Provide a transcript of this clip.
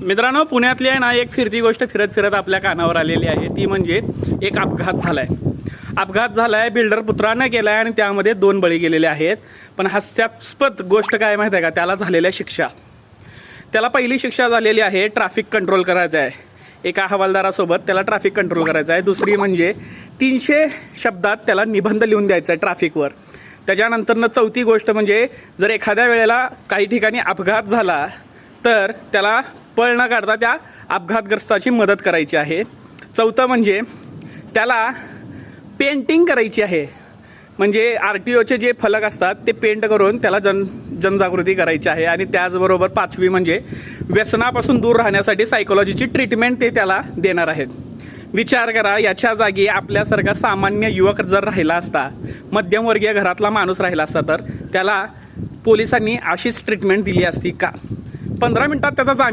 मित्रांनो, पुण्यातली आहे ना एक फिरती गोष्ट फिरत फिरत आपल्या कानावर आलेली आहे. ती म्हणजे एक अपघात झालाय. बिल्डर पुत्रानं केलाय आणि त्यामध्ये 2 बळी गेलेले आहेत. पण हास्यास्पद गोष्ट काय माहिती आहे का, त्याला झालेल्या शिक्षा. त्याला पहिली शिक्षा झालेली आहे ट्रॅफिक कंट्रोल करायचं आहे. एका हवालदारासोबत त्याला ट्रॅफिक कंट्रोल करायचं आहे. दुसरी म्हणजे 300 शब्दात त्याला निबंध लिहून द्यायचा आहे ट्रॅफिकवर. त्याच्यानंतरनं चौथी गोष्ट म्हणजे जर एखाद्या वेळेला काही ठिकाणी अपघात झाला तर त्याला पळ न काढता त्या अपघातग्रस्ताची मदत करायची आहे. चौथं म्हणजे त्याला पेंटिंग करायची आहे. म्हणजे RTOचे जे फलक असतात ते पेंट करून त्याला जनजागृती करायची आहे. आणि त्याचबरोबर 5वी म्हणजे व्यसनापासून दूर राहण्यासाठी सायकोलॉजीची ट्रीटमेंट ते त्याला देणार आहेत. विचार करा, याच्या जागी आपल्यासारखा सामान्य युवक जर राहिला असता, मध्यमवर्गीय घरातला माणूस राहिला असता, तर त्याला पोलिसांनी अशीच ट्रीटमेंट दिली असती का? 15 मिनिटात त्याचा जामीन